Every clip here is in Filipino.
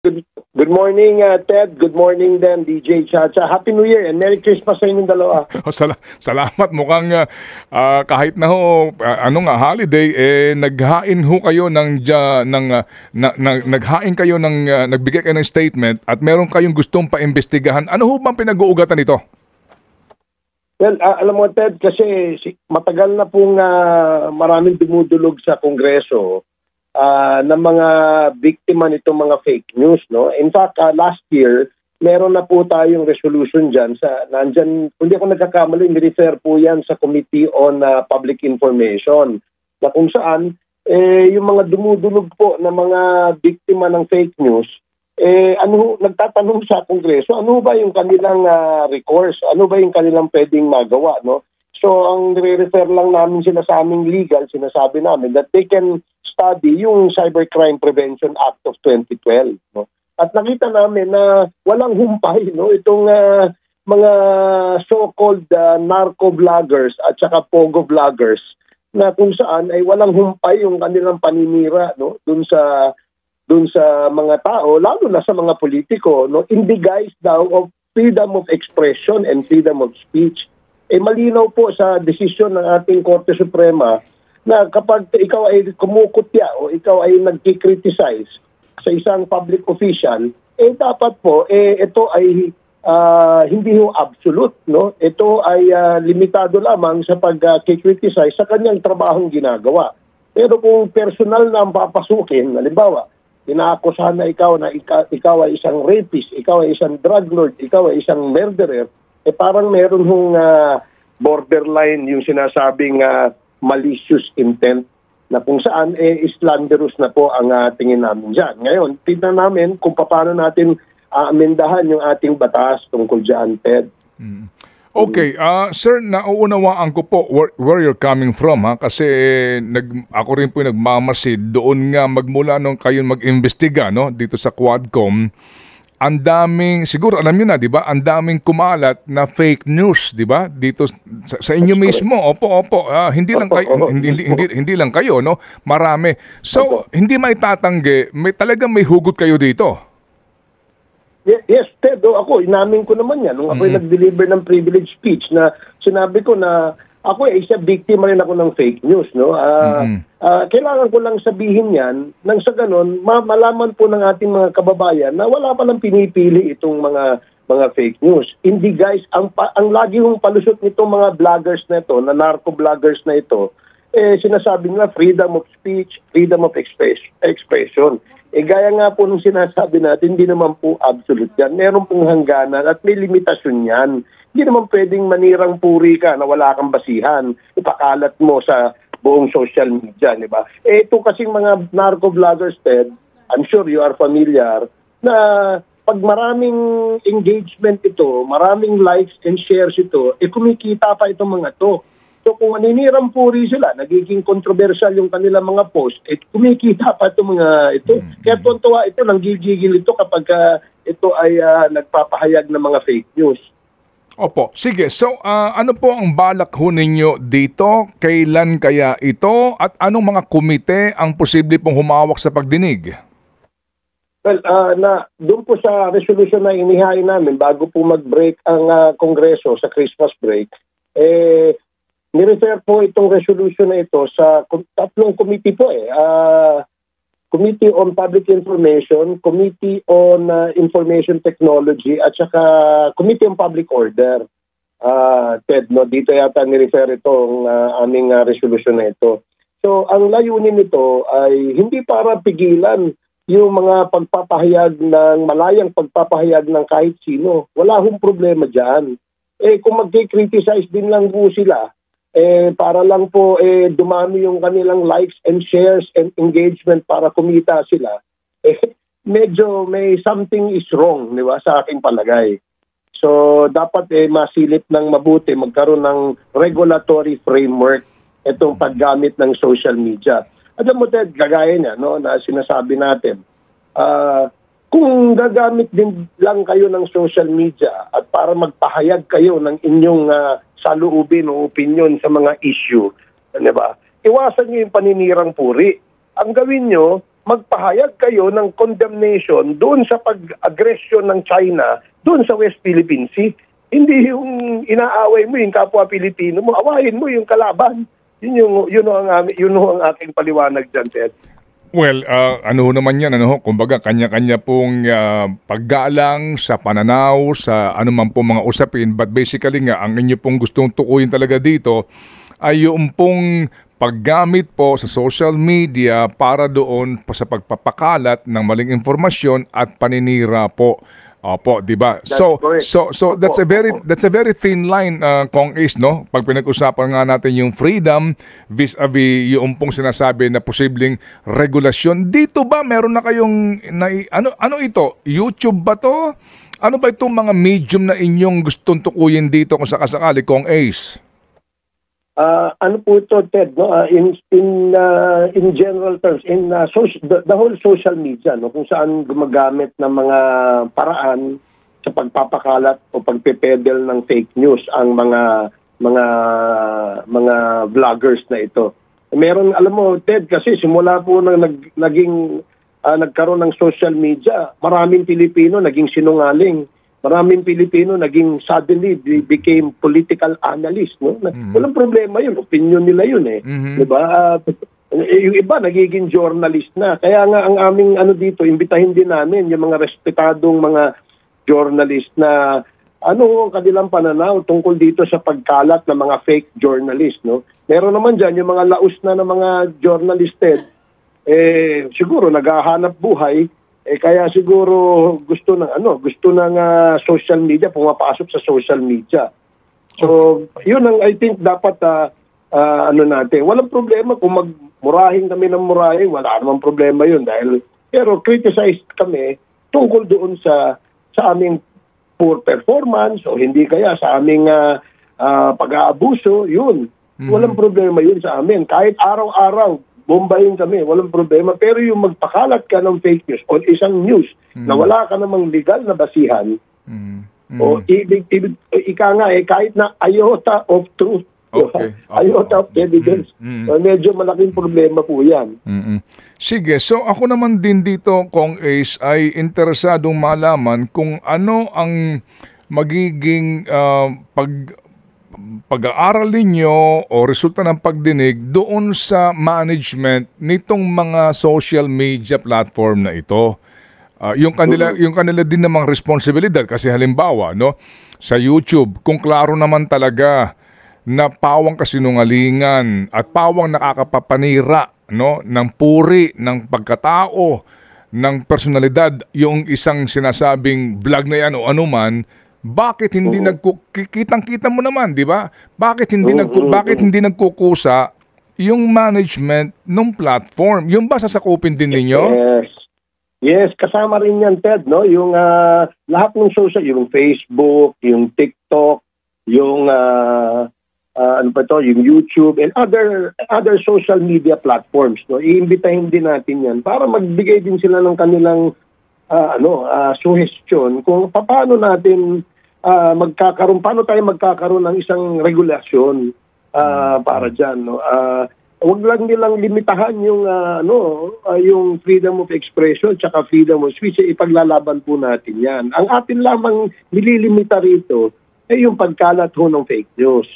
Good morning, Ted. Good morning din, DJ Chacha. Happy New Year and Merry Christmas sa inyong dalawa. Salamat. Mukhang kahit na ho, holiday, naghain ho kayo naghain kayo nagbigay kayo ng statement at meron kayong gustong paimbestigahan. Ano ho bang pinag-uugatan nito? Well, alam mo, Ted, kasi matagal na pong maraming dumudulog sa Kongreso ng mga biktima nitong mga fake news, no? In fact, last year, meron na po tayong resolution dyan. Nandyan, kung di ako nagkakamali, ni-refer po yan sa Committee on Public Information, na kung saan, yung mga dumudulog po na mga biktima ng fake news, nagtatanong sa Kongreso, ano ba yung kanilang recourse? Ano ba yung kanilang pwedeng magawa, no? So, ang nire-refer lang namin sila sa aming legal, sinasabi namin that they can study yung Cybercrime Prevention Act of 2012. No? At nakita namin na walang humpay, no? Itong mga so-called narco-vloggers at saka pogo-vloggers na kung saan ay walang humpay yung kanilang paninira, no? Dun sa mga tao, lalo na sa mga politiko, no? In the guise daw of freedom of expression and freedom of speech. Malinaw po sa desisyon ng ating Korte Suprema na kapag ikaw ay kumukutya o ikaw ay nagki-criticize sa isang public official, dapat po ito ay hindi ho absolute, no? Ito ay limitado lamang sa pag-criticize sa kanyang trabahong ginagawa. Pero kung personal na ang papasukin, halimbawa, inaakusahan na ikaw ay isang rapist, ikaw ay isang drug lord, ikaw ay isang murderer, parang meron hong borderline yung sinasabing malicious intent na kung saan slanderous na po ang tingin namin dyan. Ngayon, tignan namin kung paano natin amendahan yung ating batas tungkol dyan, Ted. Okay, sir, nauunawaan ko po where you're coming from, ha? Kasi ako rin po nagmamasid doon nga magmula nung kayo mag-imbestiga, no, dito sa Quadcom. Ang daming, siguro alam niyo na, 'di ba? Ang daming kumalat na fake news, 'di ba? Dito sa inyo mismo. Opo. Hindi lang kayo, hindi lang kayo, no? Marami. So, hindi maitatanggi, talagang may hugot kayo dito. Yes, Ted, ako inamin ko naman 'yan nung ako nag-deliver ng privilege speech na sinabi ko na ako isa biktima rin ako ng fake news, no? Kailangan ko lang sabihin 'yan nang sa ganon malaman po ng ating mga kababayan na wala pa lang pinipili itong mga fake news. Hindi guys, ang lagi yung palusot nitong mga vloggers na ito, na narco-vloggers na ito, sinasabi nila freedom of speech, freedom of expression. Gaya nga po nung sinasabi natin, hindi naman po absolute yan. Meron pong hangganan at may limitasyon yan. Hindi naman pwedeng manirang puri ka na wala kang basihan. Ipakalat mo sa buong social media, di ba? Ito kasing mga narco-vloggers, Ted, I'm sure you are familiar, na pag maraming engagement ito, maraming likes and shares ito, kumikita pa itong mga to. So kung maninirang puri sila, nagiging controversial yung kanilang mga post, kumikita pa itong mga ito. Kaya tuwa ito, nanggigigil ito kapag ito ay nagpapahayag ng mga fake news. Opo. Sige. So, ano po ang balak ho ninyo dito? Kailan kaya ito? At anong mga komite ang posible pong humawak sa pagdinig? Well, doon po sa resolution na inihain namin bago po mag-break ang Kongreso sa Christmas break, nirefer po itong resolution na ito sa tatlong committee po Committee on Public Information, Committee on Information Technology, at saka Committee on Public Order. Ted, no, dito yata nirefer itong aming resolution na ito. So, ang layunin nito ay hindi para pigilan yung mga pagpapahayag malayang pagpapahayag ng kahit sino. Wala hong problema dyan. Kung mag-criticize din lang po sila, para lang po dumami yung kanilang likes and shares and engagement para kumita sila, medyo may something is wrong, di ba, sa aking palagay. So, dapat masilip ng mabuti, magkaroon ng regulatory framework itong paggamit ng social media. Alam mo, Ted, kagaya niya, no, na sinasabi natin, kung gagamit din lang kayo ng social media at para magpahayag kayo ng inyong saloobin o opinion sa mga issue, di ba? Iwasan niyo yung paninirang puri. Ang gawin nyo, magpahayag kayo ng condemnation doon sa pag-aggression ng China doon sa West Philippine Sea. Hindi yung inaaway mo yung kapwa Pilipino mo, awayin mo yung kalaban. Yun ang aking paliwanag dyan, Ted. Well, ano naman yan, kumbaga kanya-kanya pong paggalang sa pananaw, sa anuman pong mga usapin, but basically nga, ang inyo pong gustong tukuyin talaga dito ay yung pong paggamit po sa social media para doon pa sa pagpapakalat ng maling informasyon at paninira po. Opo, 'di ba? So that's a very thin line, Kong Ace, no? Pag pinag-usapan nga natin yung freedom vis-a-vis yung pong sinasabi na posibleng regulasyon. Dito ba meron na kayong ano ito? YouTube ba 'to? Ano ba itong mga medium na inyong gustong tukuyin dito kung sakasakali, Kong Ace? Ano po ito, Ted, no? In general terms, the whole social media, no, kung saan gumagamit ng mga paraan sa pagpapakalat o pagpepedel ng fake news ang mga vloggers na ito. Meron, alam mo, Ted, kasi simula po nang nagkaroon ng social media, maraming Pilipino naging sinungaling. Maraming Pilipino naging suddenly became political analyst, no? Walang problema 'yun, opinion nila 'yun eh. 'Di ba? Yung iba nagiging journalist na. Kaya nga ang aming dito, imbitahin din namin yung mga respetadong mga journalist na ang kanilang pananaw tungkol dito sa pagkalat ng mga fake journalist, no? Meron naman diyan yung mga laos na ng mga journalisted siguro naghahanap buhay. Kaya siguro gusto ng social media, pumapasok sa social media. So, yun ang I think dapat natin. Walang problema kung magmurahin kami ng murahin, wala namang problema yun pero criticize kami tungkol doon sa aming poor performance o hindi kaya sa aming pag-aabuso, yun. Walang problema yun sa amin. Kahit araw-araw bombahin kami, walang problema. Pero yung magpakalat ka ng fake news o isang news na wala ka namang legal na basihan, o ika nga kahit na iota of truth, iota of evidence, medyo malaking problema po yan. Sige, so ako naman din dito, Kong Ace, ay interesadong malaman kung ano ang magiging pag-aaral ninyo o resulta ng pagdinig doon sa management nitong mga social media platform na ito. Yung kanila din namang responsibilidad kasi halimbawa, no, sa YouTube, kung klaro naman talaga na pawang kasinungalingan at pawang nakakapapanira, no, ng puri, ng pagkatao, ng personalidad yung isang sinasabing vlog na yan o anuman, bakit hindi kitang-kita mo naman, 'di ba? Bakit hindi nagkukusa yung management ng platform? Yung ba sasakupin din ninyo? Yes, kasama rin 'yan, Ted, no? Yung lahat ng social, yung Facebook, yung TikTok, yung yung YouTube and other social media platforms, no? Iimbitahin din natin 'yan para magbigay din sila ng kanilang suggestion kung paano natin paano tayo magkakaroon ng isang regulasyon para diyan, no? Huwag lang nilang limitahan yung yung freedom of expression tsaka freedom of speech, ipaglalaban po natin 'yan. Ang atin lamang nililimita rito ay yung pagkalat ho ng fake news.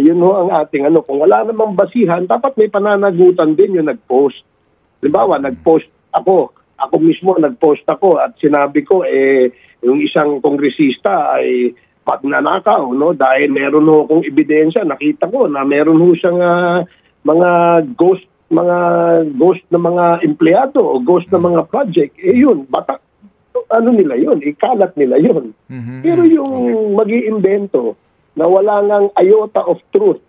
Yun ho ang ating kung wala namang basihan, dapat may pananagutan din yung nag-post. Halimbawa, nag-post ako mismo nag-post ako at sinabi ko yung isang kongresista ay magnanakaw, no, dahil meron ho akong ebidensya, nakita ko na meron ho siyang mga ghost na mga empleyado o ghost na mga project. Yun, nila yun, ikalat nila yun. Pero yung mag-iimbento na wala ngang iota of truth,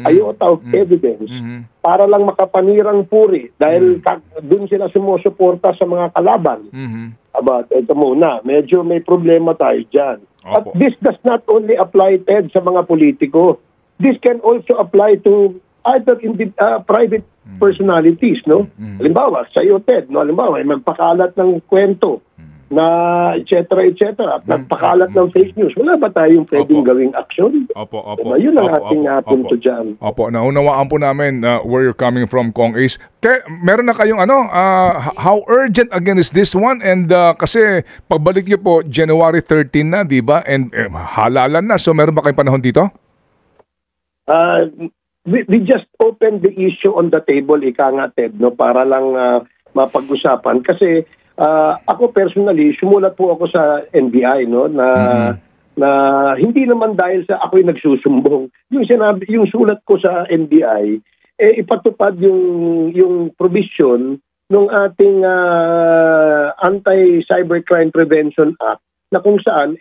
iota of evidence, para lang makapanirang puri dahil dun sila sumusuporta sa mga kalaban. Ito muna, medyo may problema tayo dyan. But this does not only apply, Ted, sa mga politiko. This can also apply to either private personalities, no? Halimbawa, sa iyo, Ted, no? Halimbawa, magpakalat ng kwento na etc. At nagpakalat ng fake news. Wala ba tayong pwedeng gawing aksyon? Opo. Diba? Yun ang ating punto dyan. Opo, naunawaan po namin where you're coming from, Kong Ace. Meron na kayong how urgent again is this one? And kasi pagbalik nyo po, January 13 na, di ba? And halalan na. So meron ba kayong panahon dito? We just opened the issue on the table, ika nga, Ted, no, para lang mapag-usapan. Kasi ako personally, sumulat po ako sa NBI, no, na hindi naman dahil sa ako'y nagsusumbong. Yung sulat ko sa NBI, ipatupad yung provision ng ating Anti-Cybercrime Prevention Act na kung saan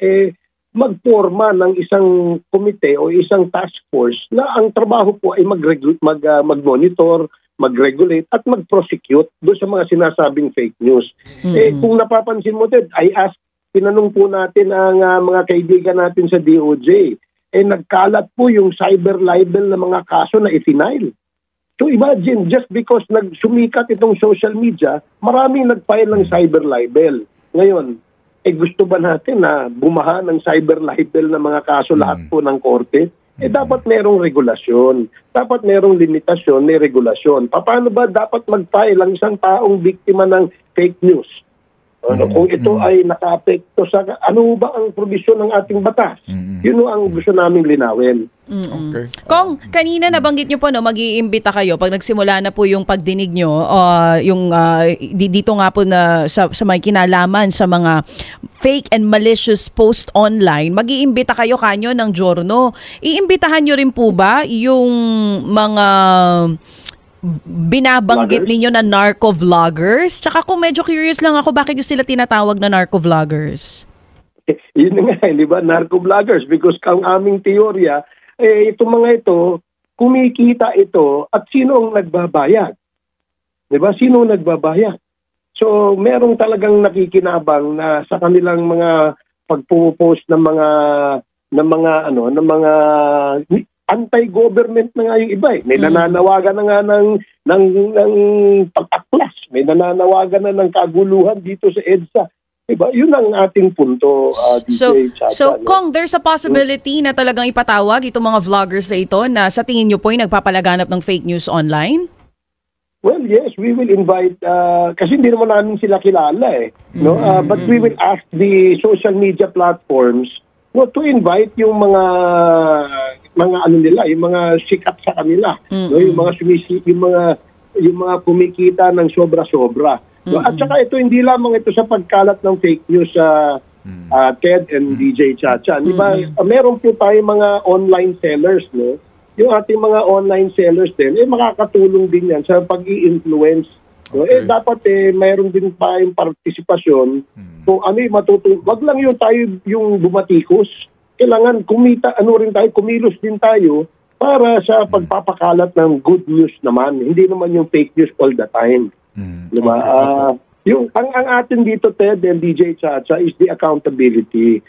magporma ng isang komite o isang task force na ang trabaho po ay mag-monitor, mag-regulate at mag-prosecute doon sa mga sinasabing fake news. Kung napapansin mo, Ted, tinanong po natin ang mga kaibigan natin sa DOJ. Nagkalat po yung cyber libel na mga kaso na i-file. So imagine, just because nagsumikat itong social media, maraming nag-file ng cyber libel. Ngayon, gusto ba natin na bumaha ng cyber libel na mga kaso lahat po ng korte? Dapat merong regulasyon. Dapat merong limitasyon, may regulasyon. Paano ba dapat mag-file ang isang taong biktima ng fake news? Kung ito ay naka-apekto sa ano ba ang probisyon ng ating batas? Yun ang gusto naming linawin. Okay. Kung kanina nabanggit nyo po, no, mag-iimbita kayo pag nagsimula na po yung pagdinig nyo, dito nga po na sa may kinalaman sa mga fake and malicious post online, mag-iimbita kayo kanyo ng Giorno. Iimbitahan nyo rin po ba yung mga binabanggit ninyo na narco-vloggers? Tsaka kung medyo curious lang ako, bakit yung sila tinatawag na narco-vloggers? Yun nga, di ba? Narco-vloggers. Because ang aming teorya, itong mga ito, kumikita ito at sino ang nagbabayad? Di ba? Sino ang nagbabayad? So, merong talagang nakikinabang na sa kanilang mga pagpo-post ng mga anti-government na nga yung iba. May nananawagan na nga ng pag-aklas. May nananawagan na ng kaguluhan dito sa EDSA. Diba? Yun ang ating punto, DJ Chacha. So, Kong, there's a possibility na talagang ipatawag itong mga vloggers na ito na sa tingin nyo po ay nagpapalaganap ng fake news online? Well, yes, we will invite, kasi hindi naman namin sila kilala no? But we will ask the social media platforms to invite yung mga ano nila, yung mga sikat sa kanila, no, yung mga kumikita ng sobra-sobra. No? At saka ito hindi lamang ito sa pagkalat ng fake news sa Ted and DJ Chacha. Di ba? Meron po tayong mga online sellers, no? Yung ating mga online sellers din, makakatulong din yan sa pag-i-influence. No? Okay. Dapat mayroon din tayong partisipasyon kung ano yung matutulong. Wag lang yung tayo yung bumatikos. Kailangan kumilos din tayo para sa pagpapakalat ng good news naman. Hindi naman yung fake news all the time. Diba? Okay. Ang atin dito, Ted and DJ Chacha, is the accountability.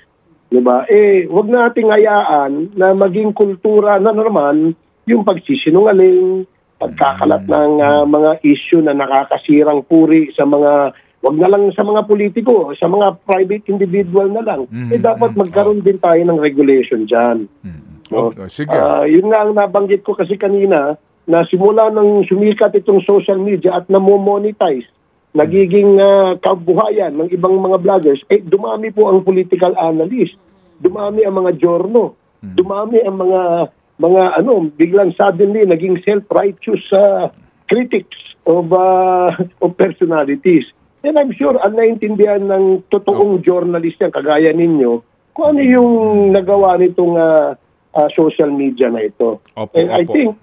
Diba? Wag nating hayaan na maging kultura na naman yung pagsisinungaling, pagkakalat ng mga issue na nakakasirang puri sa mga, wag na lang sa mga politiko, sa mga private individual na lang. Dapat magkaroon din tayo ng regulation dyan. No? Sige. Yun nga ang nabanggit ko kasi kanina, na simula nang sumikat itong social media at namo-monetize, nagiging kabuhayan ng ibang mga vloggers, dumami po ang political analyst, dumami ang mga Giorno, dumami ang mga biglang suddenly naging self-righteous critics of personalities. And I'm sure naintindihan ng totoong journalist yan, kagaya ninyo, kung ano yung nagawa nitong social media na ito. And I think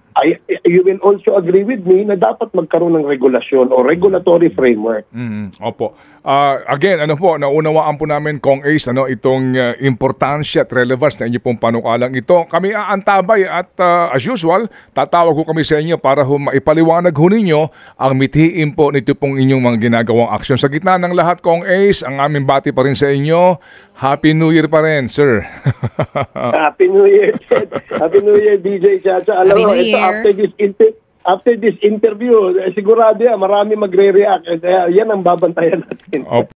you will also agree with me na dapat magkaroon ng regulasyon o regulatory framework. Opo. Again, naunawaan po namin, Kong Ace, itong importansya at relevance na inyo pong panukalang ito. Kami aantabay at as usual, tatawag ko kami sa inyo para maipaliwanag ho ninyo ang mithiin po nito pong inyong mga ginagawang aksyon. Sa gitna ng lahat, Kong Ace, ang aming bati pa rin sa inyo. Happy New Year pa rin, sir. Happy New Year, Ted. Happy New Year, DJ Chacha. Alam mo, after this interview, sigurado yan, marami magre-react. Yan ang babantayan natin.